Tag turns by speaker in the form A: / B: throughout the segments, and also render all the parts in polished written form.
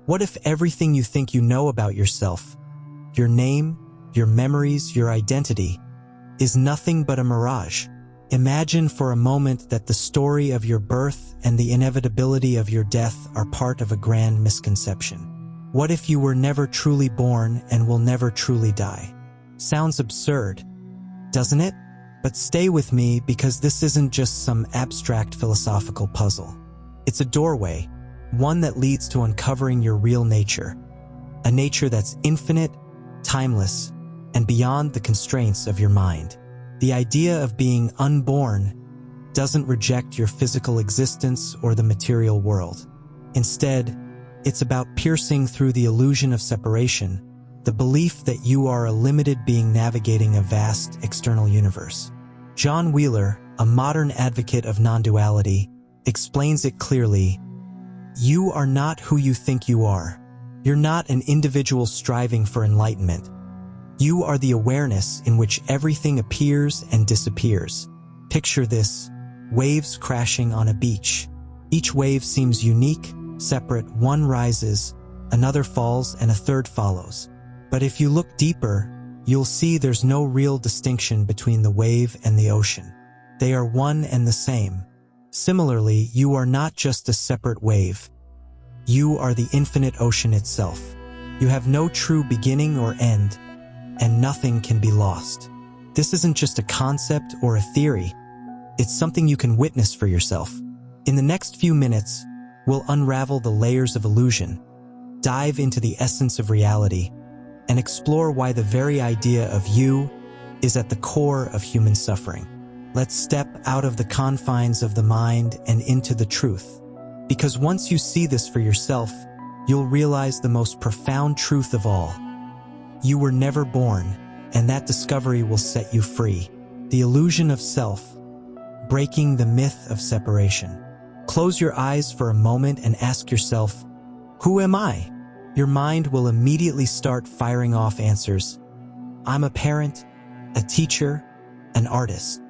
A: What if everything you think you know about yourself, your name, your memories, your identity, is nothing but a mirage? Imagine for a moment that the story of your birth and the inevitability of your death are part of a grand misconception. What if you were never truly born and will never truly die? Sounds absurd, doesn't it? But stay with me, because this isn't just some abstract philosophical puzzle. It's a doorway, one that leads to uncovering your real nature, a nature that's infinite, timeless, and beyond the constraints of your mind. The idea of being unborn doesn't reject your physical existence or the material world. Instead, it's about piercing through the illusion of separation, the belief that you are a limited being navigating a vast external universe. John Wheeler, a modern advocate of non-duality, explains it clearly. You are not who you think you are. You're not an individual striving for enlightenment. You are the awareness in which everything appears and disappears. Picture this: waves crashing on a beach. Each wave seems unique, separate. One rises, another falls, and a third follows. But if you look deeper, you'll see there's no real distinction between the wave and the ocean. They are one and the same. Similarly, you are not just a separate wave. You are the infinite ocean itself. You have no true beginning or end, and nothing can be lost. This isn't just a concept or a theory. It's something you can witness for yourself. In the next few minutes, we'll unravel the layers of illusion, dive into the essence of reality, and explore why the very idea of you is at the core of human suffering. Let's step out of the confines of the mind and into the truth. Because once you see this for yourself, you'll realize the most profound truth of all. You were never born, and that discovery will set you free. The illusion of self, breaking the myth of separation. Close your eyes for a moment and ask yourself, who am I? Your mind will immediately start firing off answers. I'm a parent, a teacher, an artist.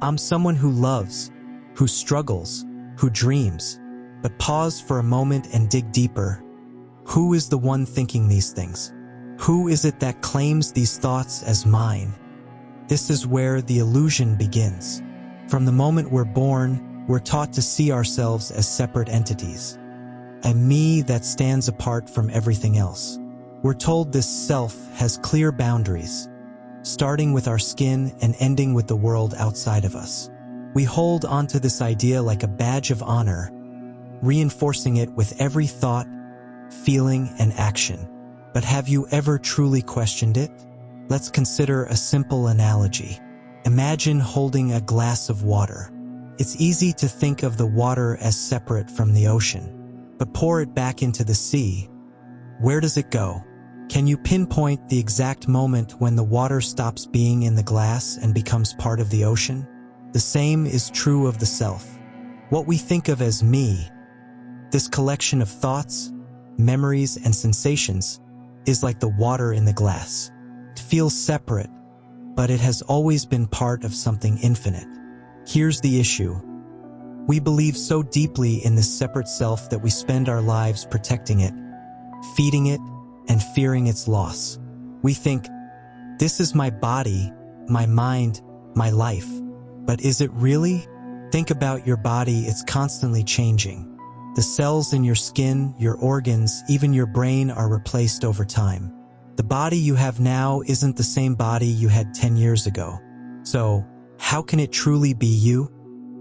A: I'm someone who loves, who struggles, who dreams. But pause for a moment and dig deeper. Who is the one thinking these things? Who is it that claims these thoughts as mine? This is where the illusion begins. From the moment we're born, we're taught to see ourselves as separate entities. A me that stands apart from everything else. We're told this self has clear boundaries, starting with our skin and ending with the world outside of us. We hold onto this idea like a badge of honor, reinforcing it with every thought, feeling, and action. But have you ever truly questioned it? Let's consider a simple analogy. Imagine holding a glass of water. It's easy to think of the water as separate from the ocean, but pour it back into the sea. Where does it go? Can you pinpoint the exact moment when the water stops being in the glass and becomes part of the ocean? The same is true of the self. What we think of as me, this collection of thoughts, memories, and sensations, is like the water in the glass. It feels separate, but it has always been part of something infinite. Here's the issue. We believe so deeply in this separate self that we spend our lives protecting it, feeding it, and fearing its loss. We think, this is my body, my mind, my life. But is it really? Think about your body. It's constantly changing. The cells in your skin, your organs, even your brain are replaced over time. The body you have now isn't the same body you had 10 years ago. So, how can it truly be you?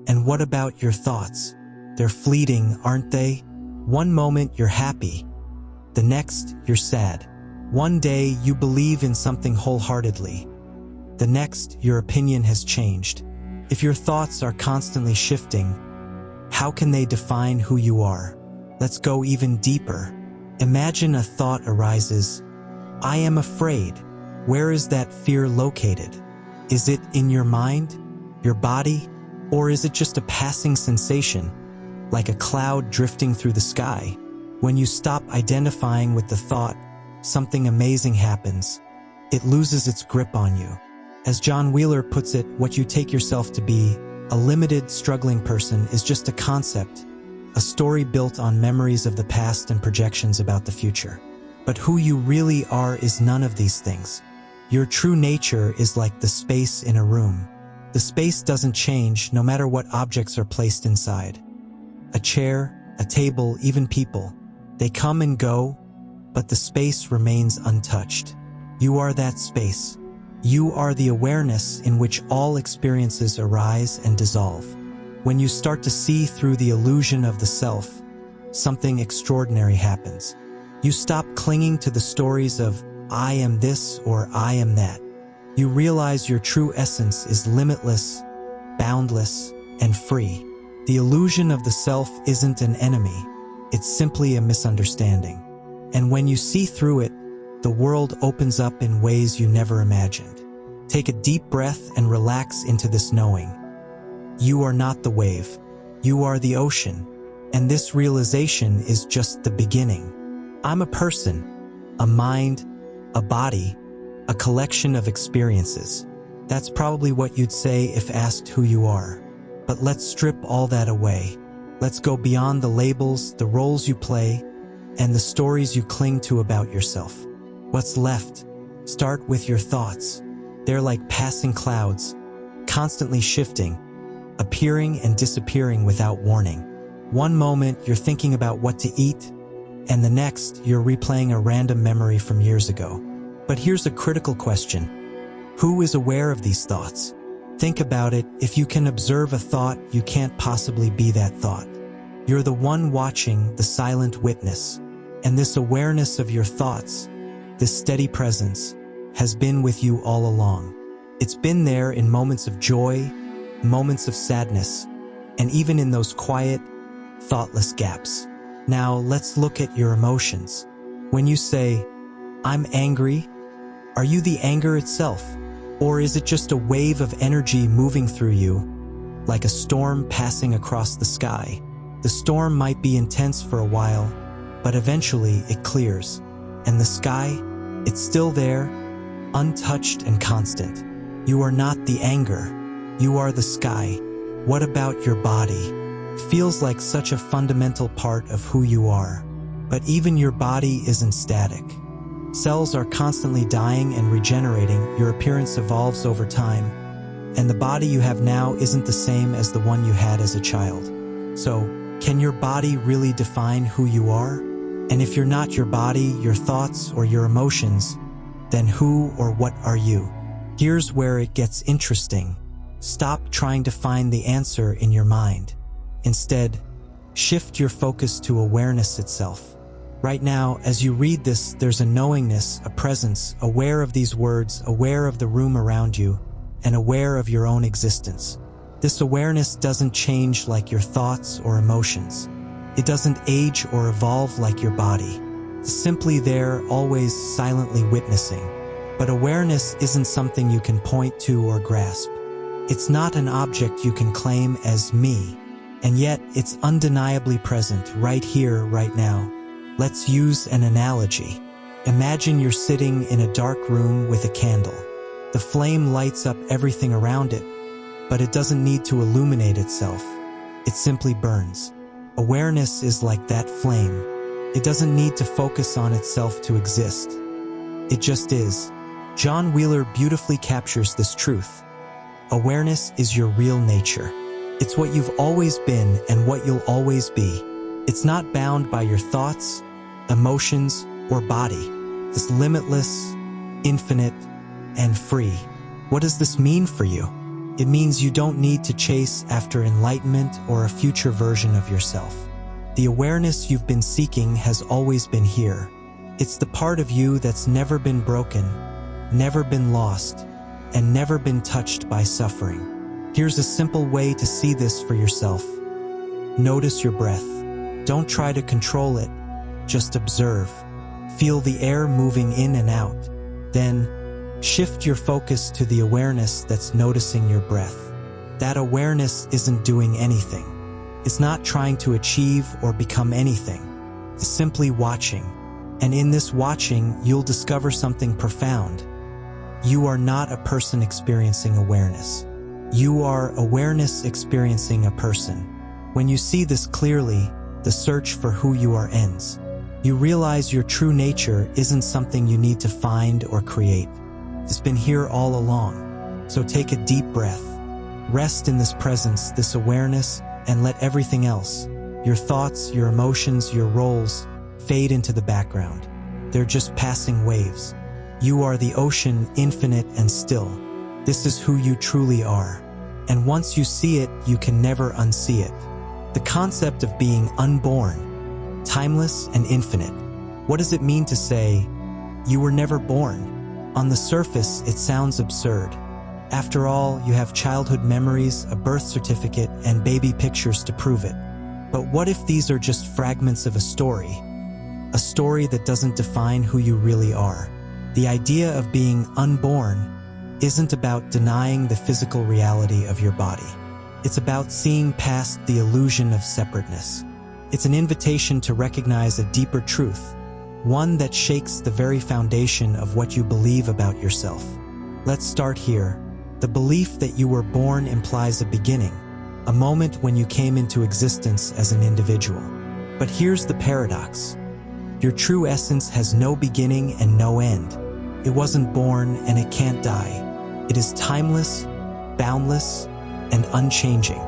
A: And what about your thoughts? They're fleeting, aren't they? One moment you're happy. The next, you're sad. One day you believe in something wholeheartedly. The next, your opinion has changed. If your thoughts are constantly shifting, how can they define who you are? Let's go even deeper. Imagine a thought arises. I am afraid. Where is that fear located? Is it in your mind, your body, or is it just a passing sensation, like a cloud drifting through the sky? When you stop identifying with the thought, something amazing happens. It loses its grip on you. As John Wheeler puts it, what you take yourself to be, a limited, struggling person, is just a concept, a story built on memories of the past and projections about the future. But who you really are is none of these things. Your true nature is like the space in a room. The space doesn't change no matter what objects are placed inside. A chair, a table, even people. They come and go, but the space remains untouched. You are that space. You are the awareness in which all experiences arise and dissolve. When you start to see through the illusion of the self, something extraordinary happens. You stop clinging to the stories of, I am this or I am that. You realize your true essence is limitless, boundless, and free. The illusion of the self isn't an enemy, it's simply a misunderstanding. And when you see through it, the world opens up in ways you never imagined. Take a deep breath and relax into this knowing. You are not the wave. You are the ocean. And this realization is just the beginning. I'm a person, a mind, a body, a collection of experiences. That's probably what you'd say if asked who you are. But let's strip all that away. Let's go beyond the labels, the roles you play, and the stories you cling to about yourself. What's left? Start with your thoughts. They're like passing clouds, constantly shifting, appearing and disappearing without warning. One moment you're thinking about what to eat, and the next you're replaying a random memory from years ago. But here's a critical question. Who is aware of these thoughts? Think about it. If you can observe a thought, you can't possibly be that thought. You're the one watching, the silent witness. And this awareness of your thoughts, this steady presence, has been with you all along. It's been there in moments of joy, moments of sadness, and even in those quiet, thoughtless gaps. Now let's look at your emotions. When you say, I'm angry, are you the anger itself? Or is it just a wave of energy moving through you, like a storm passing across the sky? The storm might be intense for a while, but eventually it clears. And the sky, it's still there, untouched and constant. You are not the anger. You are the sky. What about your body? Feels like such a fundamental part of who you are. But even your body isn't static. Cells are constantly dying and regenerating, your appearance evolves over time, and the body you have now isn't the same as the one you had as a child. So, can your body really define who you are? And if you're not your body, your thoughts, or your emotions, then who or what are you? Here's where it gets interesting. Stop trying to find the answer in your mind. Instead, shift your focus to awareness itself. Right now, as you read this, there's a knowingness, a presence, aware of these words, aware of the room around you, and aware of your own existence. This awareness doesn't change like your thoughts or emotions. It doesn't age or evolve like your body. It's simply there, always silently witnessing. But awareness isn't something you can point to or grasp. It's not an object you can claim as me, and yet it's undeniably present right here, right now. Let's use an analogy. Imagine you're sitting in a dark room with a candle. The flame lights up everything around it, but it doesn't need to illuminate itself. It simply burns. Awareness is like that flame. It doesn't need to focus on itself to exist. It just is. John Wheeler beautifully captures this truth. Awareness is your real nature. It's what you've always been and what you'll always be. It's not bound by your thoughts, emotions, or body. It's limitless, infinite, and free. What does this mean for you? It means you don't need to chase after enlightenment or a future version of yourself. The awareness you've been seeking has always been here. It's the part of you that's never been broken, never been lost, and never been touched by suffering. Here's a simple way to see this for yourself. Notice your breath. Don't try to control it, just observe. Feel the air moving in and out. Then, shift your focus to the awareness that's noticing your breath. That awareness isn't doing anything. It's not trying to achieve or become anything. It's simply watching. And in this watching, you'll discover something profound. You are not a person experiencing awareness. You are awareness experiencing a person. When you see this clearly, the search for who you are ends. You realize your true nature isn't something you need to find or create. It's been here all along. So take a deep breath. Rest in this presence, this awareness, and let everything else, your thoughts, your emotions, your roles, fade into the background. They're just passing waves. You are the ocean, infinite and still. This is who you truly are. And once you see it, you can never unsee it. The concept of being unborn, timeless and infinite. What does it mean to say, you were never born? On the surface, it sounds absurd. After all, you have childhood memories, a birth certificate, and baby pictures to prove it. But what if these are just fragments of a story? A story that doesn't define who you really are. The idea of being unborn isn't about denying the physical reality of your body. It's about seeing past the illusion of separateness. It's an invitation to recognize a deeper truth, one that shakes the very foundation of what you believe about yourself. Let's start here. The belief that you were born implies a beginning, a moment when you came into existence as an individual. But here's the paradox. Your true essence has no beginning and no end. It wasn't born and it can't die. It is timeless, boundless, and unchanging.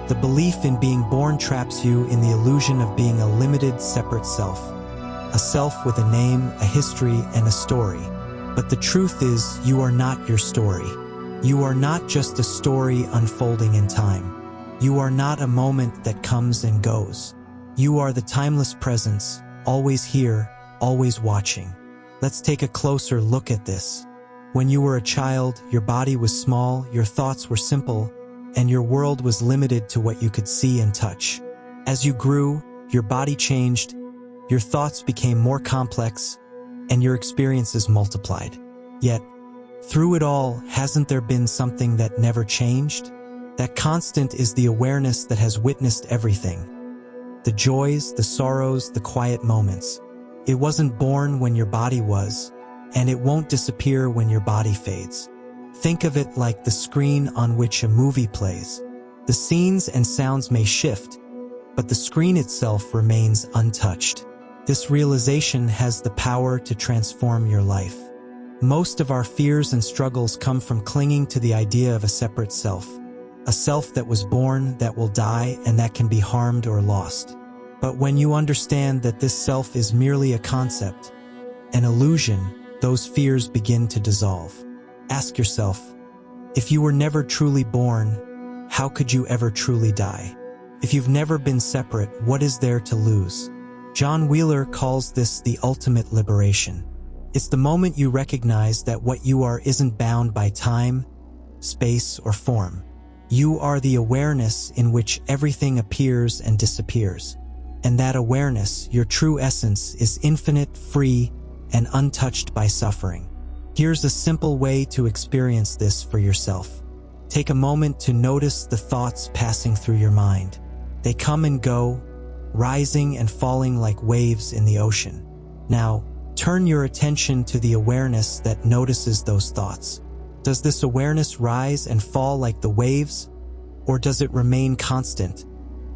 A: The belief in being born traps you in the illusion of being a limited, separate self. A self with a name, a history, and a story. But the truth is, you are not your story. You are not just a story unfolding in time. You are not a moment that comes and goes. You are the timeless presence, always here, always watching. Let's take a closer look at this. When you were a child, your body was small, your thoughts were simple, and your world was limited to what you could see and touch. As you grew, your body changed, your thoughts became more complex, and your experiences multiplied. Yet, through it all, hasn't there been something that never changed? That constant is the awareness that has witnessed everything. The joys, the sorrows, the quiet moments. It wasn't born when your body was, and it won't disappear when your body fades. Think of it like the screen on which a movie plays. The scenes and sounds may shift, but the screen itself remains untouched. This realization has the power to transform your life. Most of our fears and struggles come from clinging to the idea of a separate self. A self that was born, that will die, and that can be harmed or lost. But when you understand that this self is merely a concept, an illusion, those fears begin to dissolve. Ask yourself, if you were never truly born, how could you ever truly die? If you've never been separate, what is there to lose? John Wheeler calls this the ultimate liberation. It's the moment you recognize that what you are isn't bound by time, space, or form. You are the awareness in which everything appears and disappears. And that awareness, your true essence, is infinite, free, and untouched by suffering. Here's a simple way to experience this for yourself. Take a moment to notice the thoughts passing through your mind. They come and go, rising and falling like waves in the ocean. Now, turn your attention to the awareness that notices those thoughts. Does this awareness rise and fall like the waves, or does it remain constant,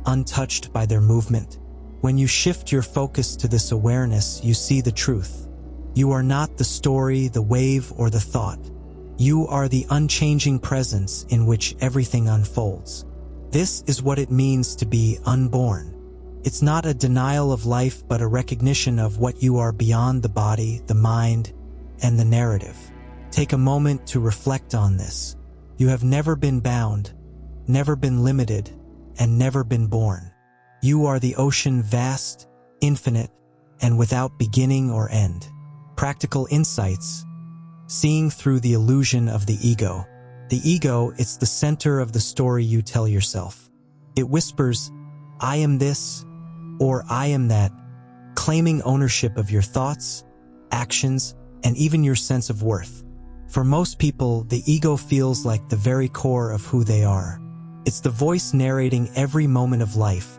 A: untouched by their movement? When you shift your focus to this awareness, you see the truth. You are not the story, the wave, or the thought. You are the unchanging presence in which everything unfolds. This is what it means to be unborn. It's not a denial of life, but a recognition of what you are beyond the body, the mind, and the narrative. Take a moment to reflect on this. You have never been bound, never been limited, and never been born. You are the ocean, vast, infinite, and without beginning or end. Practical insights. Seeing through the illusion of the ego. The ego, it's the center of the story you tell yourself. It whispers, I am this, or I am that, claiming ownership of your thoughts, actions, and even your sense of worth. For most people, the ego feels like the very core of who they are. It's the voice narrating every moment of life,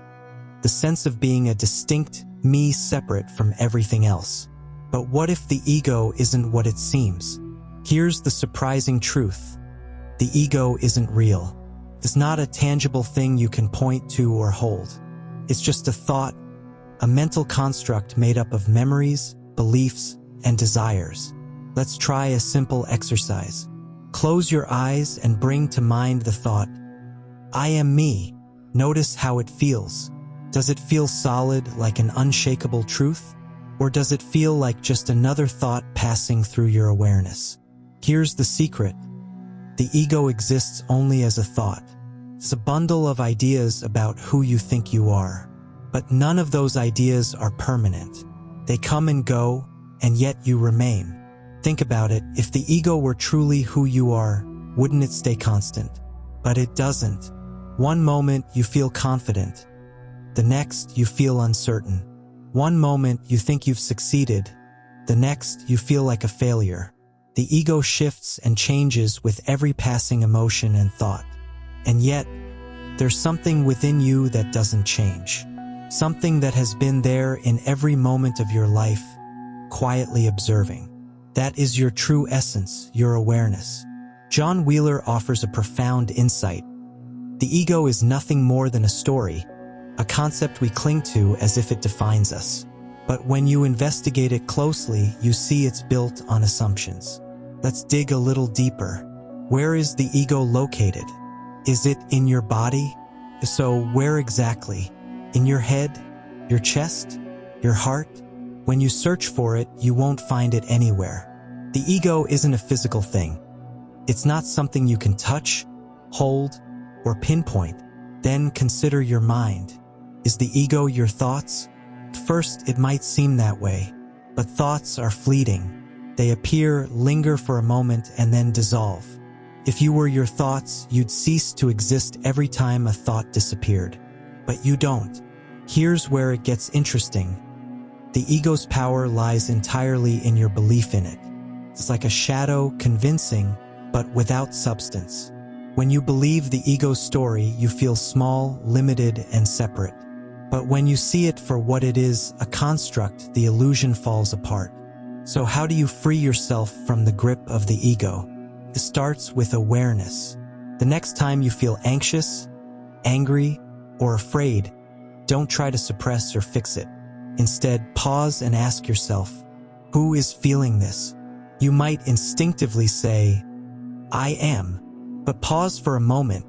A: the sense of being a distinct me separate from everything else. But what if the ego isn't what it seems? Here's the surprising truth. The ego isn't real. It's not a tangible thing you can point to or hold. It's just a thought, a mental construct made up of memories, beliefs, and desires. Let's try a simple exercise. Close your eyes and bring to mind the thought, I am me. Notice how it feels. Does it feel solid, like an unshakable truth? Or does it feel like just another thought passing through your awareness? Here's the secret. The ego exists only as a thought. It's a bundle of ideas about who you think you are. But none of those ideas are permanent. They come and go, and yet you remain. Think about it. If the ego were truly who you are, wouldn't it stay constant? But it doesn't. One moment you feel confident. The next you feel uncertain. One moment you think you've succeeded. The next you feel like a failure. The ego shifts and changes with every passing emotion and thought. And yet, there's something within you that doesn't change. Something that has been there in every moment of your life, quietly observing. That is your true essence, your awareness. John Wheeler offers a profound insight. The ego is nothing more than a story, a concept we cling to as if it defines us. But when you investigate it closely, you see it's built on assumptions. Let's dig a little deeper. Where is the ego located? Is it in your body? So where exactly? In your head? Your chest? Your heart? When you search for it, you won't find it anywhere. The ego isn't a physical thing. It's not something you can touch, hold, or pinpoint. Then consider your mind. Is the ego your thoughts? At first, it might seem that way, but thoughts are fleeting. They appear, linger for a moment, and then dissolve. If you were your thoughts, you'd cease to exist every time a thought disappeared. But you don't. Here's where it gets interesting. The ego's power lies entirely in your belief in it. It's like a shadow, convincing, but without substance. When you believe the ego's story, you feel small, limited, and separate. But when you see it for what it is, a construct, the illusion falls apart. So how do you free yourself from the grip of the ego? It starts with awareness. The next time you feel anxious, angry, or afraid, don't try to suppress or fix it. Instead, pause and ask yourself, who is feeling this? You might instinctively say, I am. But pause for a moment.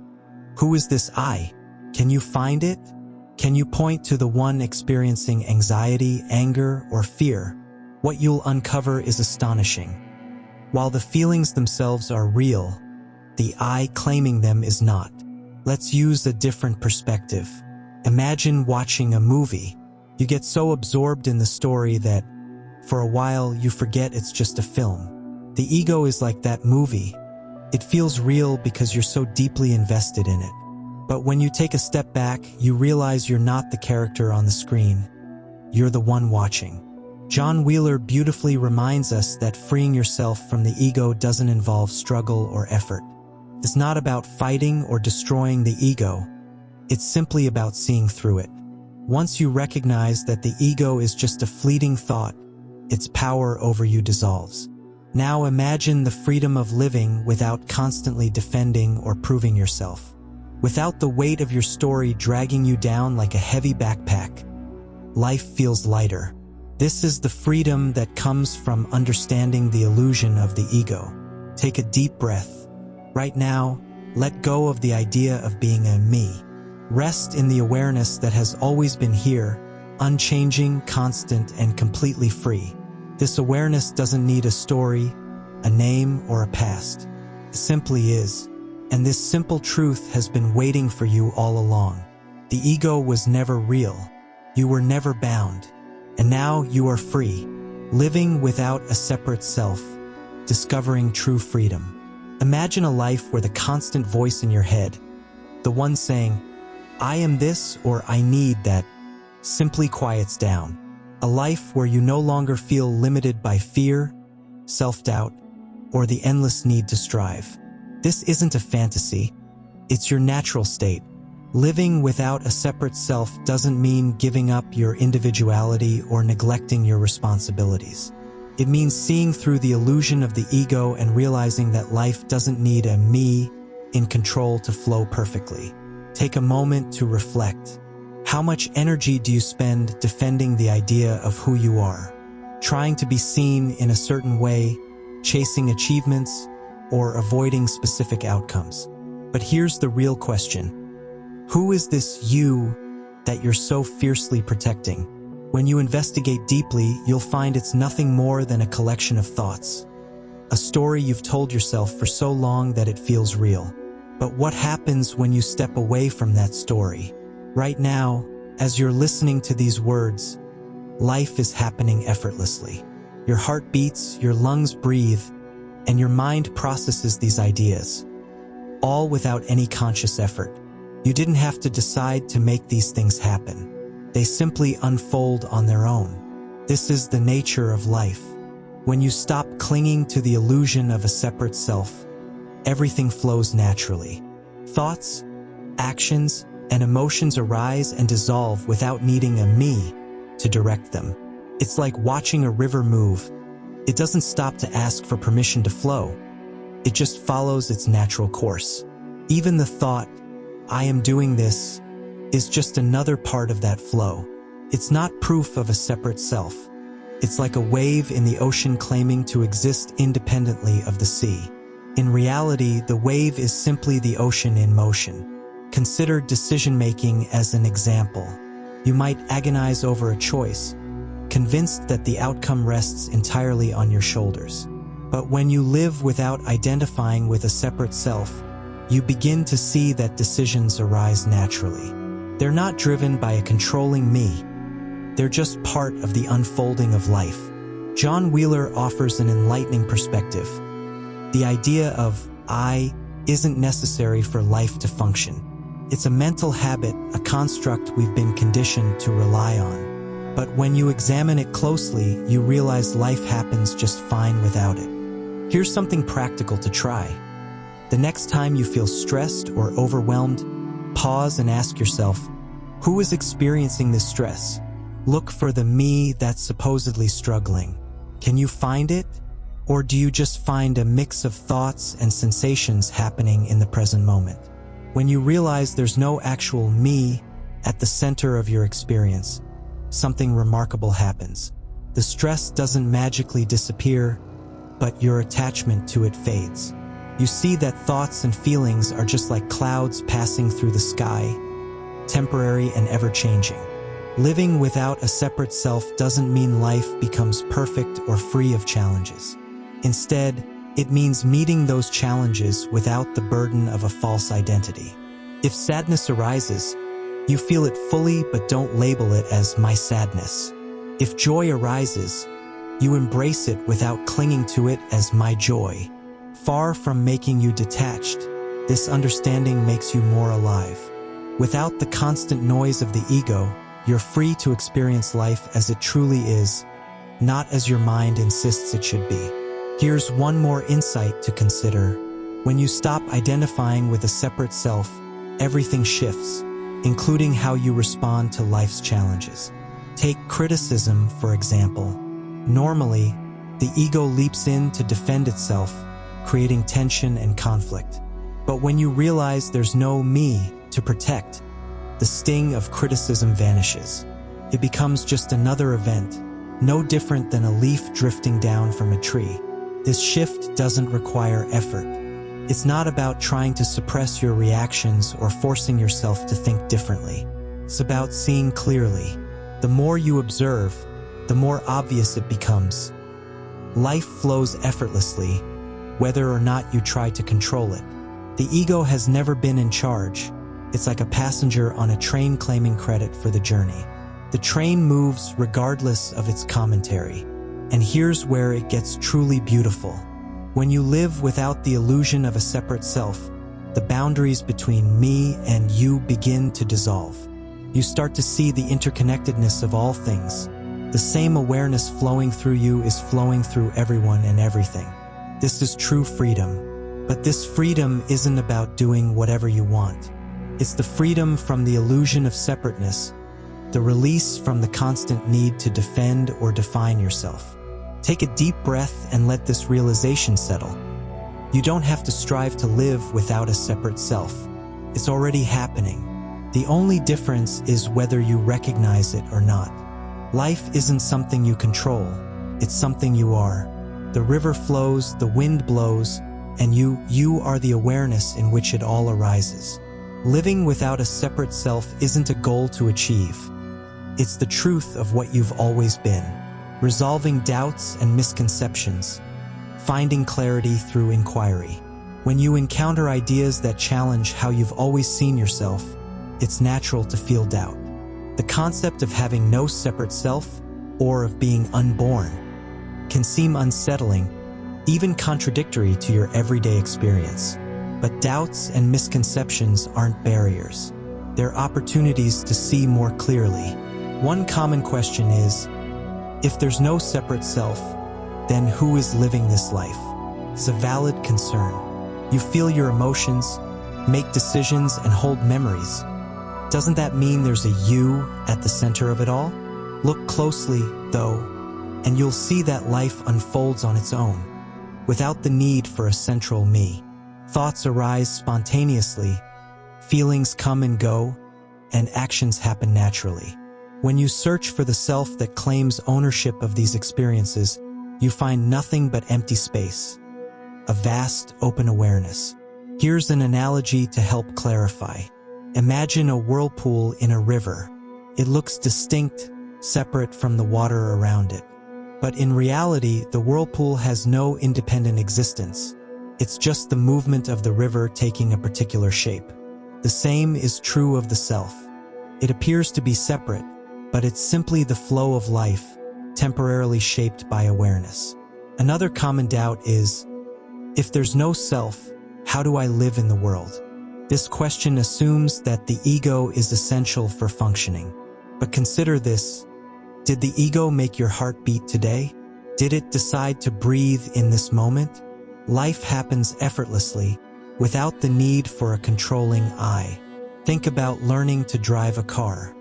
A: Who is this I? Can you find it? Can you point to the one experiencing anxiety, anger, or fear? What you'll uncover is astonishing. While the feelings themselves are real, the I claiming them is not. Let's use a different perspective. Imagine watching a movie. You get so absorbed in the story that, for a while, you forget it's just a film. The ego is like that movie. It feels real because you're so deeply invested in it. But when you take a step back, you realize you're not the character on the screen. You're the one watching. John Wheeler beautifully reminds us that freeing yourself from the ego doesn't involve struggle or effort. It's not about fighting or destroying the ego. It's simply about seeing through it. Once you recognize that the ego is just a fleeting thought, its power over you dissolves. Now imagine the freedom of living without constantly defending or proving yourself. Without the weight of your story dragging you down like a heavy backpack, life feels lighter. This is the freedom that comes from understanding the illusion of the ego. Take a deep breath. Right now, let go of the idea of being a me. Rest in the awareness that has always been here, unchanging, constant, and completely free. This awareness doesn't need a story, a name, or a past. It simply is. And this simple truth has been waiting for you all along. The ego was never real. You were never bound. And now you are free, living without a separate self, discovering true freedom. Imagine a life where the constant voice in your head, the one saying, I am this or I need that, simply quiets down. A life where you no longer feel limited by fear, self-doubt, or the endless need to strive. This isn't a fantasy. It's your natural state. Living without a separate self doesn't mean giving up your individuality or neglecting your responsibilities. It means seeing through the illusion of the ego and realizing that life doesn't need a me in control to flow perfectly. Take a moment to reflect. How much energy do you spend defending the idea of who you are? Trying to be seen in a certain way, chasing achievements, or avoiding specific outcomes? But here's the real question. Who is this you that you're so fiercely protecting? When you investigate deeply, you'll find it's nothing more than a collection of thoughts. A story you've told yourself for so long that it feels real. But what happens when you step away from that story? Right now, as you're listening to these words, life is happening effortlessly. Your heart beats, your lungs breathe, and your mind processes these ideas, all without any conscious effort. You didn't have to decide to make these things happen. They simply unfold on their own. This is the nature of life. When you stop clinging to the illusion of a separate self, everything flows naturally. Thoughts, actions, and emotions arise and dissolve without needing a me to direct them. It's like watching a river move. It doesn't stop to ask for permission to flow. It just follows its natural course. Even the thought, "I am doing this," is just another part of that flow. It's not proof of a separate self. It's like a wave in the ocean claiming to exist independently of the sea. In reality, the wave is simply the ocean in motion. Consider decision-making as an example. You might agonize over a choice, convinced that the outcome rests entirely on your shoulders. But when you live without identifying with a separate self, you begin to see that decisions arise naturally. They're not driven by a controlling me. They're just part of the unfolding of life. John Wheeler offers an enlightening perspective. The idea of I isn't necessary for life to function. It's a mental habit, a construct we've been conditioned to rely on. But when you examine it closely, you realize life happens just fine without it. Here's something practical to try. The next time you feel stressed or overwhelmed, pause and ask yourself, who is experiencing this stress? Look for the me that's supposedly struggling. Can you find it? Or do you just find a mix of thoughts and sensations happening in the present moment? When you realize there's no actual me at the center of your experience, something remarkable happens. The stress doesn't magically disappear, but your attachment to it fades. You see that thoughts and feelings are just like clouds passing through the sky, temporary and ever-changing. Living without a separate self doesn't mean life becomes perfect or free of challenges. Instead, it means meeting those challenges without the burden of a false identity. If sadness arises, you feel it fully but don't label it as my sadness. If joy arises, you embrace it without clinging to it as my joy. Far from making you detached, this understanding makes you more alive. Without the constant noise of the ego, you're free to experience life as it truly is, not as your mind insists it should be. Here's one more insight to consider. When you stop identifying with a separate self, everything shifts, including how you respond to life's challenges. Take criticism, for example. Normally, the ego leaps in to defend itself, creating tension and conflict. But when you realize there's no me to protect, the sting of criticism vanishes. It becomes just another event, no different than a leaf drifting down from a tree. This shift doesn't require effort. It's not about trying to suppress your reactions or forcing yourself to think differently. It's about seeing clearly. The more you observe, the more obvious it becomes. Life flows effortlessly, whether or not you try to control it. The ego has never been in charge. It's like a passenger on a train claiming credit for the journey. The train moves regardless of its commentary. And here's where it gets truly beautiful. When you live without the illusion of a separate self, the boundaries between me and you begin to dissolve. You start to see the interconnectedness of all things. The same awareness flowing through you is flowing through everyone and everything. This is true freedom. But this freedom isn't about doing whatever you want. It's the freedom from the illusion of separateness, the release from the constant need to defend or define yourself. Take a deep breath and let this realization settle. You don't have to strive to live without a separate self. It's already happening. The only difference is whether you recognize it or not. Life isn't something you control, it's something you are. The river flows, the wind blows, and you are the awareness in which it all arises. Living without a separate self isn't a goal to achieve. It's the truth of what you've always been, resolving doubts and misconceptions, finding clarity through inquiry. When you encounter ideas that challenge how you've always seen yourself, it's natural to feel doubt. The concept of having no separate self, or of being unborn, can seem unsettling, even contradictory to your everyday experience. But doubts and misconceptions aren't barriers. They're opportunities to see more clearly. One common question is, if there's no separate self, then who is living this life? It's a valid concern. You feel your emotions, make decisions, and hold memories. Doesn't that mean there's a you at the center of it all? Look closely, though, and you'll see that life unfolds on its own, without the need for a central me. Thoughts arise spontaneously, feelings come and go, and actions happen naturally. When you search for the self that claims ownership of these experiences, you find nothing but empty space, a vast, open awareness. Here's an analogy to help clarify. Imagine a whirlpool in a river. It looks distinct, separate from the water around it. But in reality, the whirlpool has no independent existence. It's just the movement of the river taking a particular shape. The same is true of the self. It appears to be separate, but it's simply the flow of life, temporarily shaped by awareness. Another common doubt is, if there's no self, how do I live in the world? This question assumes that the ego is essential for functioning. But consider this. Did the ego make your heart beat today? Did it decide to breathe in this moment? Life happens effortlessly, without the need for a controlling I. Think about learning to drive a car.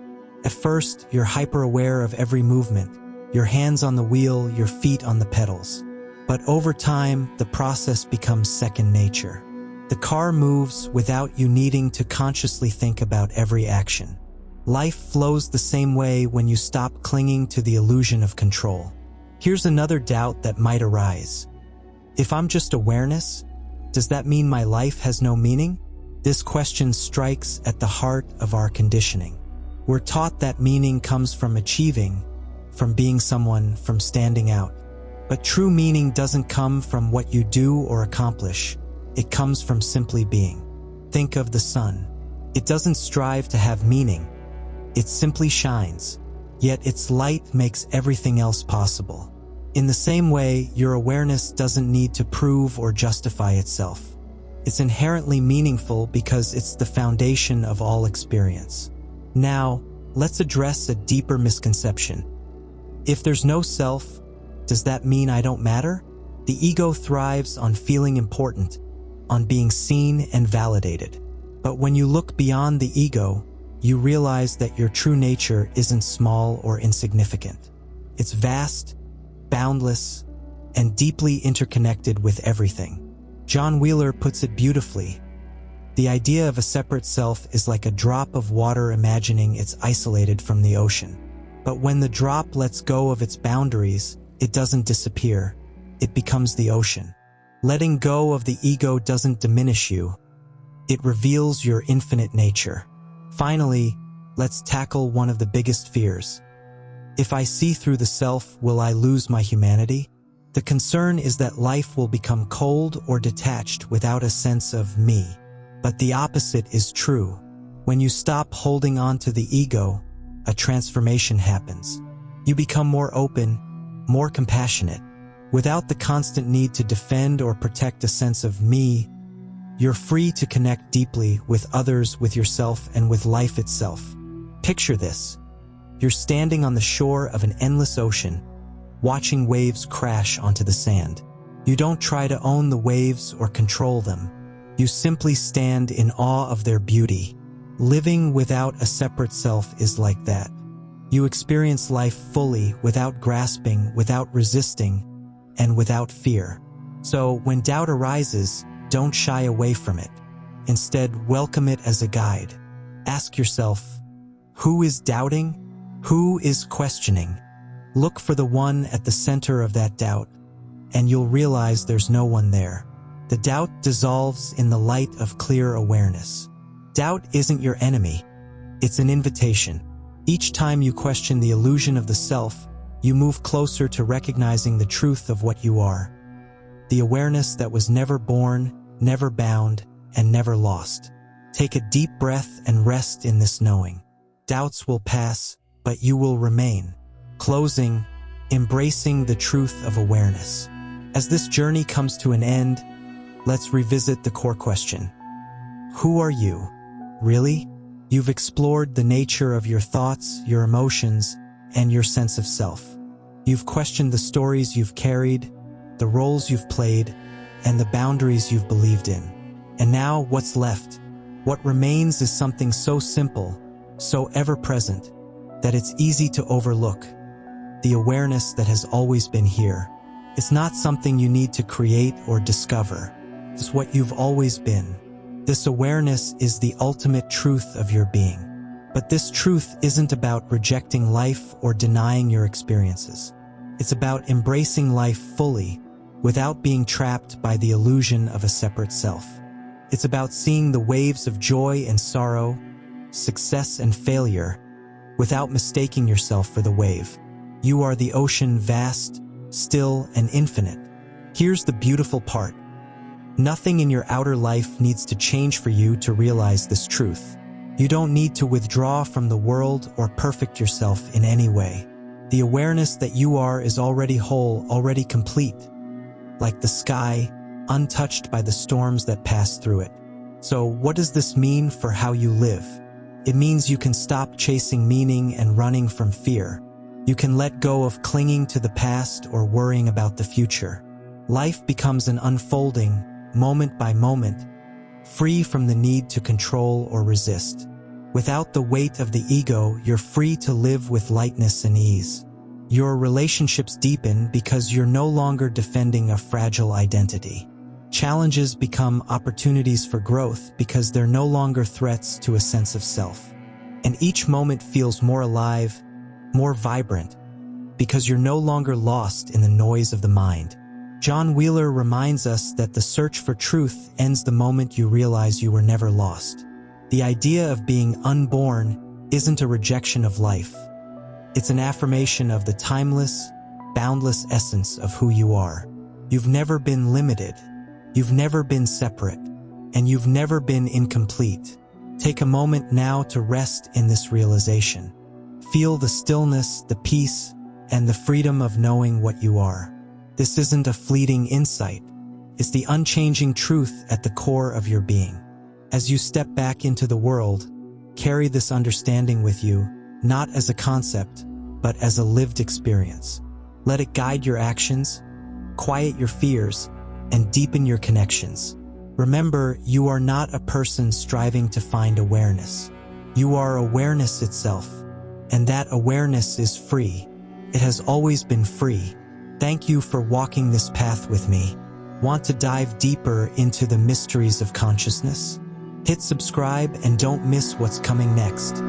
A: At first, you're hyper-aware of every movement, your hands on the wheel, your feet on the pedals. But over time, the process becomes second nature. The car moves without you needing to consciously think about every action. Life flows the same way when you stop clinging to the illusion of control. Here's another doubt that might arise. If I'm just awareness, does that mean my life has no meaning? This question strikes at the heart of our conditioning. We're taught that meaning comes from achieving, from being someone, from standing out. But true meaning doesn't come from what you do or accomplish. It comes from simply being. Think of the sun. It doesn't strive to have meaning. It simply shines, yet its light makes everything else possible. In the same way, your awareness doesn't need to prove or justify itself. It's inherently meaningful because it's the foundation of all experience. Now, let's address a deeper misconception. If there's no self, does that mean I don't matter? The ego thrives on feeling important, on being seen and validated. But when you look beyond the ego, you realize that your true nature isn't small or insignificant. It's vast, boundless, and deeply interconnected with everything. John Wheeler puts it beautifully. The idea of a separate self is like a drop of water imagining it's isolated from the ocean. But when the drop lets go of its boundaries, it doesn't disappear. It becomes the ocean. Letting go of the ego doesn't diminish you. It reveals your infinite nature. Finally, let's tackle one of the biggest fears. If I see through the self, will I lose my humanity? The concern is that life will become cold or detached without a sense of me. But the opposite is true. When you stop holding on to the ego, a transformation happens. You become more open, more compassionate. Without the constant need to defend or protect a sense of me, you're free to connect deeply with others, with yourself, and with life itself. Picture this. You're standing on the shore of an endless ocean, watching waves crash onto the sand. You don't try to own the waves or control them. You simply stand in awe of their beauty. Living without a separate self is like that. You experience life fully, without grasping, without resisting, and without fear. So when doubt arises, don't shy away from it. Instead, welcome it as a guide. Ask yourself, who is doubting? Who is questioning? Look for the one at the center of that doubt, and you'll realize there's no one there. The doubt dissolves in the light of clear awareness. Doubt isn't your enemy. It's an invitation. Each time you question the illusion of the self, you move closer to recognizing the truth of what you are. The awareness that was never born, never bound, and never lost. Take a deep breath and rest in this knowing. Doubts will pass, but you will remain. Closing, embracing the truth of awareness. As this journey comes to an end, let's revisit the core question. Who are you? Really? You've explored the nature of your thoughts, your emotions, and your sense of self. You've questioned the stories you've carried, the roles you've played, and the boundaries you've believed in. And now, what's left? What remains is something so simple, so ever-present, that it's easy to overlook. The awareness that has always been here. It's not something you need to create or discover. It's what you've always been. This awareness is the ultimate truth of your being. But this truth isn't about rejecting life or denying your experiences. It's about embracing life fully, without being trapped by the illusion of a separate self. It's about seeing the waves of joy and sorrow, success and failure, without mistaking yourself for the wave. You are the ocean, vast, still, and infinite. Here's the beautiful part. Nothing in your outer life needs to change for you to realize this truth. You don't need to withdraw from the world or perfect yourself in any way. The awareness that you are is already whole, already complete, like the sky, untouched by the storms that pass through it. So what does this mean for how you live? It means you can stop chasing meaning and running from fear. You can let go of clinging to the past or worrying about the future. Life becomes an unfolding, moment by moment, free from the need to control or resist. Without the weight of the ego, you're free to live with lightness and ease. Your relationships deepen because you're no longer defending a fragile identity. Challenges become opportunities for growth because they're no longer threats to a sense of self. And each moment feels more alive, more vibrant, because you're no longer lost in the noise of the mind. John Wheeler reminds us that the search for truth ends the moment you realize you were never lost. The idea of being unborn isn't a rejection of life. It's an affirmation of the timeless, boundless essence of who you are. You've never been limited. You've never been separate. And you've never been incomplete. Take a moment now to rest in this realization. Feel the stillness, the peace, and the freedom of knowing what you are. This isn't a fleeting insight. It's the unchanging truth at the core of your being. As you step back into the world, carry this understanding with you, not as a concept, but as a lived experience. Let it guide your actions, quiet your fears, and deepen your connections. Remember, you are not a person striving to find awareness. You are awareness itself, and that awareness is free. It has always been free. Thank you for walking this path with me. Want to dive deeper into the mysteries of consciousness? Hit subscribe and don't miss what's coming next.